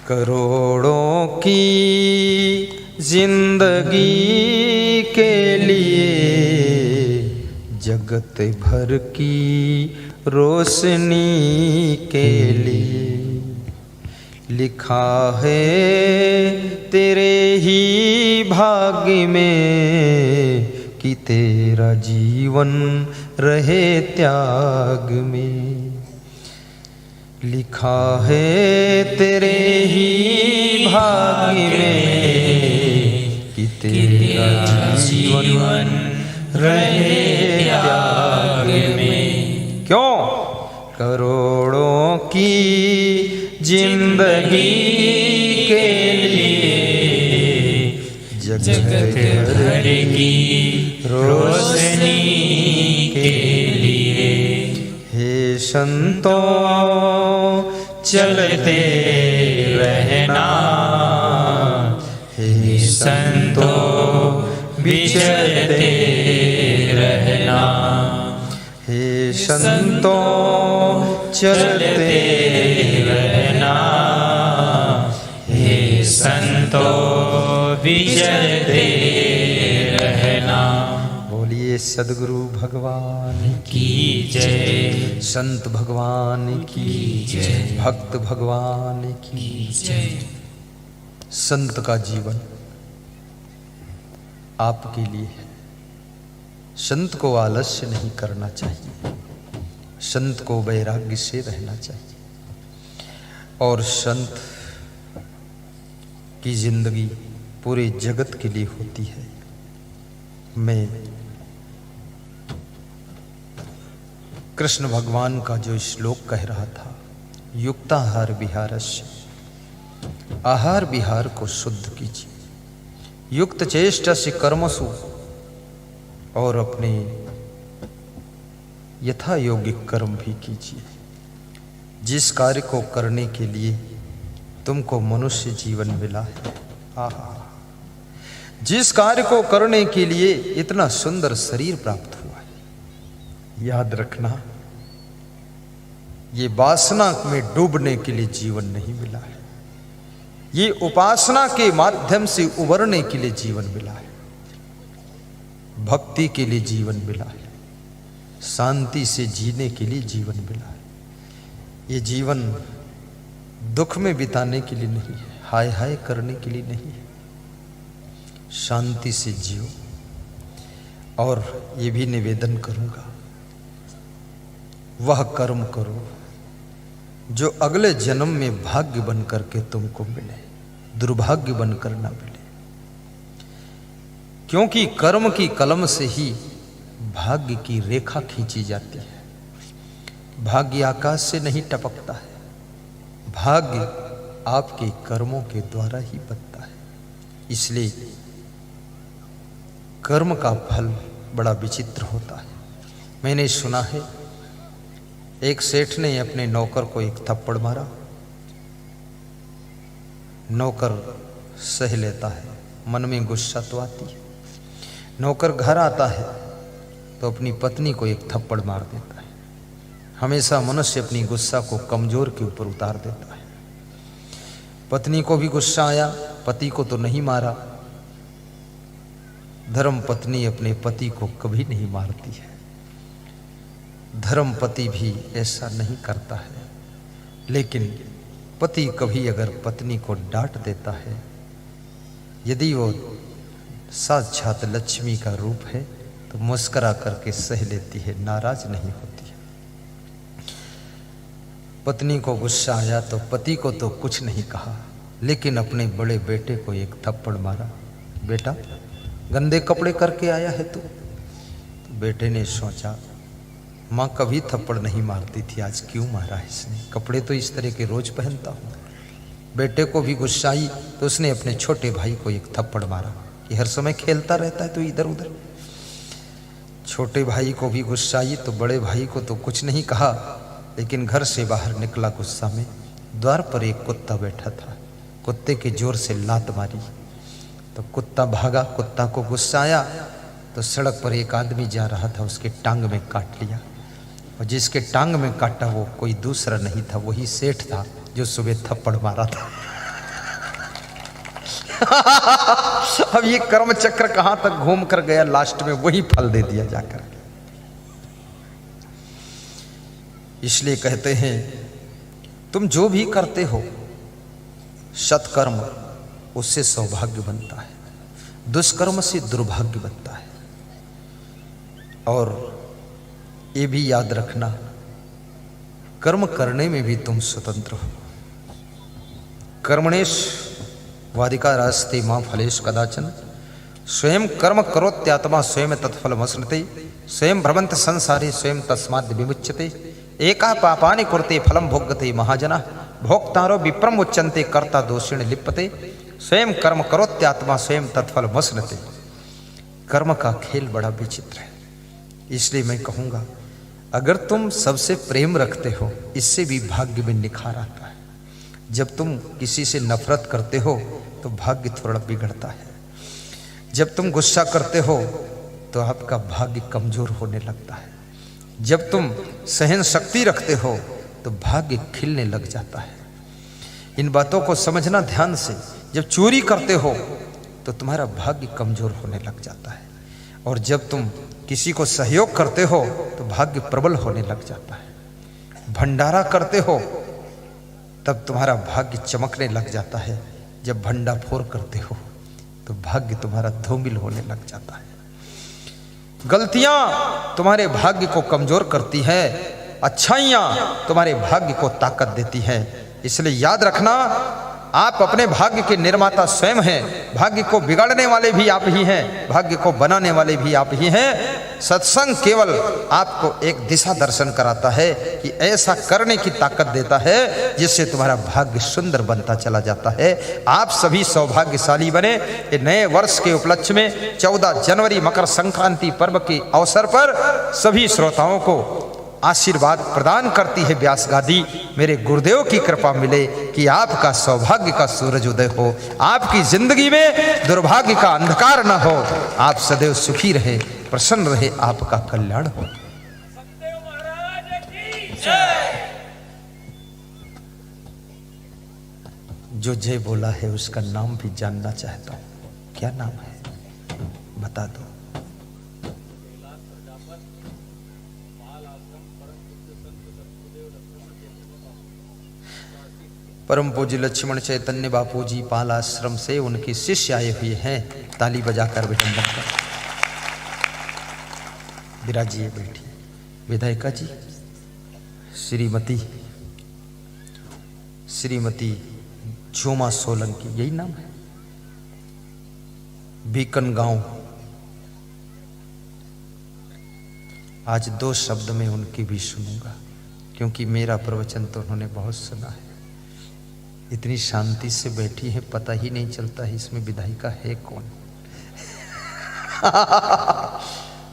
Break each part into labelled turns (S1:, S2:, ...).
S1: करोड़ों की जिंदगी के लिए जगत भर की रोशनी के लिए लिखा है तेरे ही भाग्य में कि तेरा जीवन रहे त्याग में। लिखा है तेरे ही भाग्य में कि तेरा जीवन रहे त्याग में। क्यों? करोड़ों की जिंदगी के लिए जगत भर की रोशनी के लिए। हे संतों चलते रहना, हे संतों विचरते रहना, हे संतों चलते रहना, हे संतों विचरते रहना। बोलिए सद्गुरु भगवान की जय, संत भगवान की जय, भक्त भगवान की जय। संत का जीवन आपके लिए है। संत को आलस्य नहीं करना चाहिए, संत को वैराग्य से रहना चाहिए। और संत की जिंदगी पूरे जगत के लिए होती है। मैं कृष्ण भगवान का जो श्लोक कह रहा था, युक्ताहार विहारस्य, आहार विहार को शुद्ध कीजिए, युक्त चेष्टा से कर्मसु, और अपने यथा योगिक कर्म भी कीजिए। जिस कार्य को करने के लिए तुमको मनुष्य जीवन मिला है, आहा, जिस कार्य को करने के लिए इतना सुंदर शरीर प्राप्त हुआ है, याद रखना ये वासना में डूबने के लिए जीवन नहीं मिला है, ये उपासना के माध्यम से उबरने के लिए जीवन मिला है, भक्ति के लिए जीवन मिला है, शांति से जीने के लिए जीवन मिला है। ये जीवन दुख में बिताने के लिए नहीं है, हाय हाय करने के लिए नहीं है। शांति से जियो। और ये भी निवेदन करूंगा, वह कर्म करो जो अगले जन्म में भाग्य बन करके तुमको मिले, दुर्भाग्य बनकर ना मिले। क्योंकि कर्म की कलम से ही भाग्य की रेखा खींची जाती है। भाग्य आकाश से नहीं टपकता है, भाग्य आपके कर्मों के द्वारा ही बनता है। इसलिए कर्म का फल बड़ा विचित्र होता है। मैंने सुना है एक सेठ ने अपने नौकर को एक थप्पड़ मारा, नौकर सह लेता है, मन में गुस्सा तो आती है। नौकर घर आता है तो अपनी पत्नी को एक थप्पड़ मार देता है। हमेशा मनुष्य अपनी गुस्सा को कमजोर के ऊपर उतार देता है। पत्नी को भी गुस्सा आया, पति को तो नहीं मारा। धर्म पत्नी अपने पति को कभी नहीं मारती है, धर्म पति भी ऐसा नहीं करता है। लेकिन पति कभी अगर पत्नी को डांट देता है, यदि वो साक्षात लक्ष्मी का रूप है, तो मुस्कुरा करके सह लेती है, नाराज नहीं होती है। पत्नी को गुस्सा आया तो पति को तो कुछ नहीं कहा, लेकिन अपने बड़े बेटे को एक थप्पड़ मारा। बेटा गंदे कपड़े करके आया है तू। तो बेटे ने सोचा, माँ कभी थप्पड़ नहीं मारती थी, आज क्यों मारा है इसने, कपड़े तो इस तरह के रोज पहनता हूँ। बेटे को भी गुस्सा आई तो उसने अपने छोटे भाई को एक थप्पड़ मारा कि हर समय खेलता रहता है तो इधर उधर। छोटे भाई को भी गुस्सा आई तो बड़े भाई को तो कुछ नहीं कहा, लेकिन घर से बाहर निकला गुस्सा में। द्वार पर एक कुत्ता बैठा था, कुत्ते के जोर से लात मारी तो कुत्ता भागा। कुत्ता को गुस्सा आया तो सड़क पर एक आदमी जा रहा था, उसके टांग में काट लिया। और जिसके टांग में काटा वो कोई दूसरा नहीं था, वही सेठ था जो सुबह थप्पड़ मारा था। अब ये कर्म चक्र कहां तक घूम कर गया, लास्ट में वही फल दे दिया जाकर। इसलिए कहते हैं तुम जो भी करते हो सत्कर्म उससे सौभाग्य बनता है, दुष्कर्म से दुर्भाग्य बनता है। और ये भी याद रखना, कर्म करने में भी तुम स्वतंत्र हो। कर्मणेश वादिकारास्ते मां फलेषु कदाचन, स्वयं कर्म करोत्यात्मा स्वयं तत्फलमश्नुते, स्वयं भ्रमन्त संसारे स्वयं तस्माद् विमुच्यते, एका पापानि कुरुते फलं भोग्यते महाजना, भोक्तारो विप्रम उच्यन्ते कर्ता दोषेण लिप्यते, स्वयं कर्म करोत्यात्मा स्वयं तत्फलमश्नुते। कर्म का खेल बड़ा विचित्र है। इसलिए मैं कहूँगा अगर तुम सबसे प्रेम रखते हो, इससे भी भाग्य में निखार आता है। जब तुम किसी से नफरत करते हो तो भाग्य थोड़ा बिगड़ता है। जब तुम गुस्सा करते हो तो आपका भाग्य कमजोर होने लगता है। जब तुम सहन शक्ति रखते हो तो भाग्य खिलने लग जाता है। इन बातों को समझना ध्यान से। जब चोरी करते हो तो तुम्हारा भाग्य कमजोर होने लग जाता है, और जब तुम किसी को सहयोग करते हो तो भाग्य प्रबल होने लग जाता है। भंडारा करते हो तब तुम्हारा भाग्य चमकने लग जाता है। जब भंडाफोड़ करते हो तो भाग्य तुम्हारा धूमिल होने लग जाता है। गलतियां तुम्हारे भाग्य को कमजोर करती है, अच्छाइयां तुम्हारे भाग्य को ताकत देती है। इसलिए याद रखना, आप अपने भाग्य के निर्माता स्वयं हैं। भाग्य को बिगाड़ने वाले भी आप ही हैं, भाग्य को बनाने वाले भी आप ही हैं। सत्संग केवल आपको एक दिशा दर्शन कराता है कि ऐसा करने की ताकत देता है जिससे तुम्हारा भाग्य सुंदर बनता चला जाता है। आप सभी सौभाग्यशाली बने। ये नए वर्ष के उपलक्ष्य में 14 जनवरी मकर संक्रांति पर्व के अवसर पर सभी श्रोताओं को आशीर्वाद प्रदान करती है व्यास गादी। मेरे गुरुदेव की कृपा मिले कि आपका सौभाग्य का सूरज उदय हो, आपकी जिंदगी में दुर्भाग्य का अंधकार न हो, आप सदैव सुखी रहे, प्रसन्न रहे, आपका कल्याण हो। जो जय बोला है उसका नाम भी जानना चाहता हूं। क्या नाम है बता दो। परम पूज्य लक्ष्मण चैतन्य बापू जी पाल आश्रम से उनके शिष्य आए हुए हैं। ताली बजाकर विडंबन कर विराजिए। बैठी विधायिका जी श्रीमती झूमा सोलंकी, यही नाम है, बीकन गांव। आज 2 शब्द में उनकी भी सुनूंगा क्योंकि मेरा प्रवचन तो उन्होंने बहुत सुना है। इतनी शांति से बैठी है, पता ही नहीं चलता है इसमें विधायिका है कौन।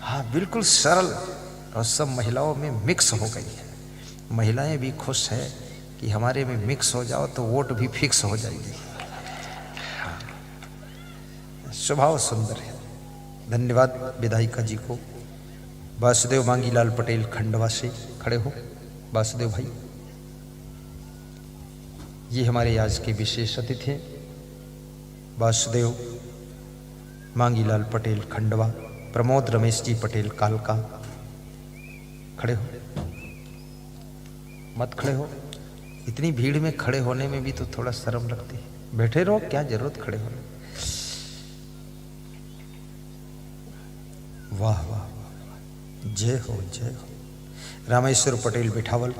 S1: हाँ, बिल्कुल सरल और सब महिलाओं में मिक्स हो गई है। महिलाएं भी खुश है कि हमारे में मिक्स हो जाओ तो वोट भी फिक्स हो जाएगी। स्वभाव सुंदर है। धन्यवाद विधायिका जी को। वासुदेव मांगीलाल पटेल खंडवा से खड़े हो। वासुदेव भाई, ये हमारे आज के विशेष अतिथि हैं। वासुदेव मांगीलाल पटेल खंडवा, प्रमोद रमेश जी पटेल कालका। खड़े हो, मत खड़े हो। इतनी भीड़ में खड़े होने में भी तो थोड़ा शर्म लगती है। बैठे रहो, क्या जरूरत खड़े होने। वाह वाह वाह, जय हो जय हो। रामेश्वर पटेल बिठावल,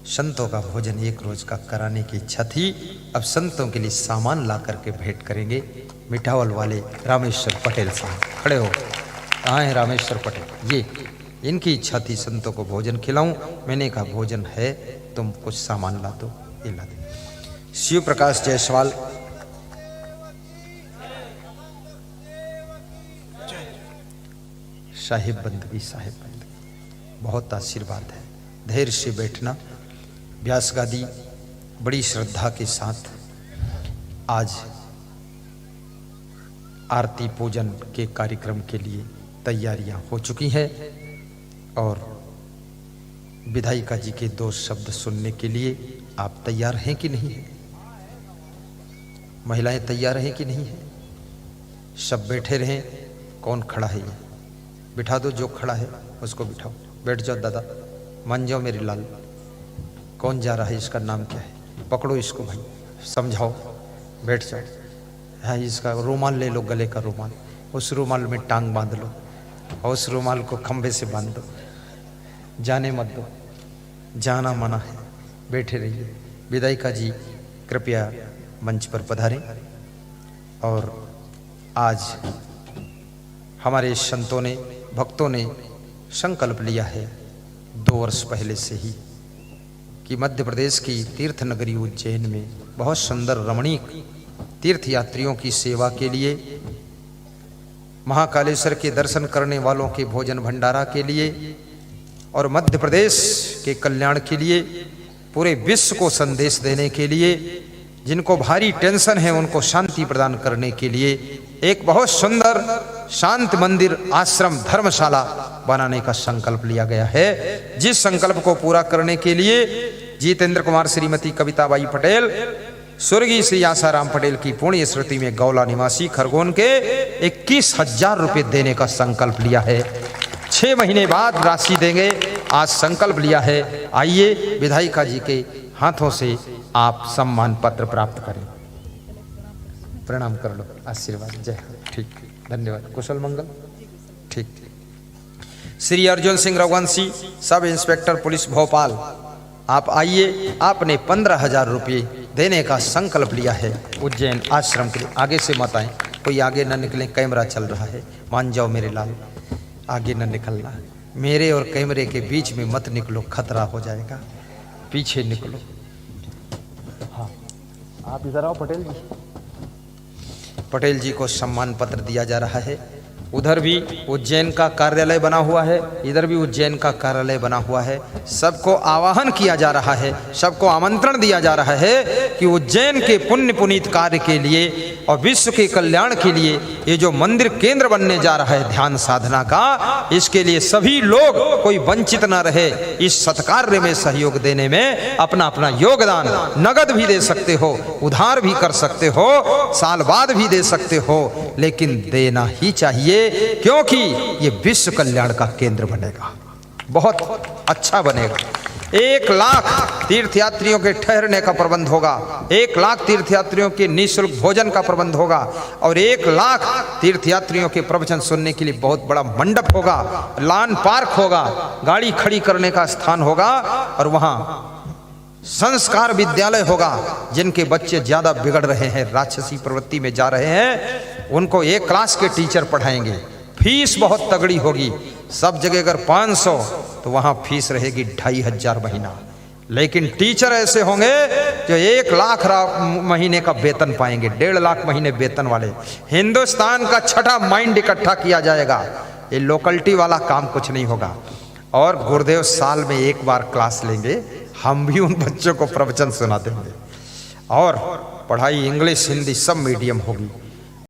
S1: संतों का भोजन 1 रोज का कराने की इच्छा थी। अब संतों के लिए सामान ला करके भेंट करेंगे। मिठावल वाले रामेश्वर पटेल साहब खड़े हो। कहाँ है रामेश्वर पटेल? ये इनकी इच्छा थी संतों को भोजन खिलाऊं। मैंने कहा भोजन है, तुम कुछ सामान ला दो। ये ला दे। शिव प्रकाश जायसवाल, साहिब बंदगी, साहिब बंदगी, बहुत आशीर्वाद है। धैर्य से बैठना। व्यास गादी बड़ी श्रद्धा के साथ आज आरती पूजन के कार्यक्रम के लिए तैयारियां हो चुकी हैं और विधायिका जी के 2 शब्द सुनने के लिए आप तैयार हैं कि नहीं? महिलाएं तैयार हैं कि नहीं है? सब बैठे रहें। कौन खड़ा है? ये बिठा दो, जो खड़ा है उसको बिठाओ। बैठ जाओ दादा, मान जाओ मेरे लाल। कौन जा रहा है? इसका नाम क्या है? पकड़ो इसको भाई, समझाओ। बैठ जाओ। हाँ, इसका रुमाल ले लो, गले का रुमाल, उस रुमाल में टांग बांध लो और उस रुमाल को खंभे से बांध दो। जाने मत दो, जाना मना है। बैठे रहिए। विधायिका जी कृपया मंच पर पधारें। और आज हमारे संतों ने, भक्तों ने संकल्प लिया है 2 वर्ष पहले से ही कि मध्य प्रदेश की तीर्थ नगरी उज्जैन में बहुत सुंदर रमणीक तीर्थ यात्रियों की सेवा के लिए, महाकालेश्वर के दर्शन करने वालों के भोजन भंडारा के लिए और मध्य प्रदेश के कल्याण के लिए, पूरे विश्व को संदेश देने के लिए, जिनको भारी टेंशन है उनको शांति प्रदान करने के लिए एक बहुत सुंदर शांत मंदिर, आश्रम, धर्मशाला बनाने का संकल्प लिया गया है। जिस संकल्प को पूरा करने के लिए जितेंद्र कुमार, श्रीमती कविताबाई पटेल, स्वर्गीय श्री आसाराम पटेल की पुण्य स्मृति में गौला निवासी खरगोन के 21,000 रुपये देने का संकल्प लिया है। 6 महीने बाद राशि देंगे, आज संकल्प लिया है। आइए विधायिका जी के हाथों से आप सम्मान पत्र प्राप्त करें। प्रणाम कर लो, आशीर्वाद। जय हो। ठीक, धन्यवाद। कुशल मंगल। ठीक। Shri Arjun Singh Raghuvanshi, sub inspector police Bhopal, आप आइए। आपने 15,000 रुपये देने का संकल्प लिया है उज्जैन आश्रम के लिए। आगे से मत आए, कोई आगे न निकले, कैमरा चल रहा है। मान जाओ मेरे लाल, आगे न निकलना। मेरे और कैमरे के बीच में मत निकलो, खतरा हो जाएगा। पीछे निकलो। हाँ, आप इधर आओ। पटेल जी, पटेल जी को सम्मान पत्र दिया जा रहा है। उधर भी उज्जैन का कार्यालय बना हुआ है, इधर भी उज्जैन का कार्यालय बना हुआ है। सबको आवाहन किया जा रहा है, सबको आमंत्रण दिया जा रहा है कि उज्जैन के पुण्य पुनीत कार्य के लिए और विश्व के कल्याण के लिए ये जो मंदिर केंद्र बनने जा रहा है ध्यान साधना का, इसके लिए सभी लोग, कोई वंचित न रहे, इस सत्कार्य में सहयोग देने में अपना अपना योगदान, नगद भी दे सकते हो, उधार भी कर सकते हो, साल बाद भी दे सकते हो, लेकिन देना ही चाहिए, क्योंकि ये विश्व कल्याण का केंद्र बनेगा, बहुत अच्छा बनेगा। 1 लाख तीर्थयात्रियों के ठहरने का प्रबंध होगा, 1 लाख तीर्थयात्रियों के निःशुल्क भोजन का प्रबंध होगा और 1 लाख तीर्थयात्रियों के प्रवचन सुनने के लिए बहुत बड़ा मंडप होगा, लॉन पार्क होगा, गाड़ी खड़ी करने का स्थान होगा और वहां संस्कार विद्यालय होगा। जिनके बच्चे ज्यादा बिगड़ रहे हैं, राक्षसी प्रवृत्ति में जा रहे हैं, उनको 1 क्लास के टीचर पढ़ाएंगे। फीस बहुत तगड़ी होगी। सब जगह अगर 500 तो वहां फीस रहेगी 2,500 महीना। लेकिन टीचर ऐसे होंगे जो 1 लाख महीने का वेतन पाएंगे, 1.5 लाख महीने वेतन वाले। हिंदुस्तान का छठा माइंड इकट्ठा किया जाएगा। ये लोकलिटी वाला काम कुछ नहीं होगा। और गुरुदेव साल में 1 बार क्लास लेंगे, हम भी उन बच्चों को प्रवचन सुनाते होंगे और पढ़ाई इंग्लिश हिंदी सब मीडियम होगी।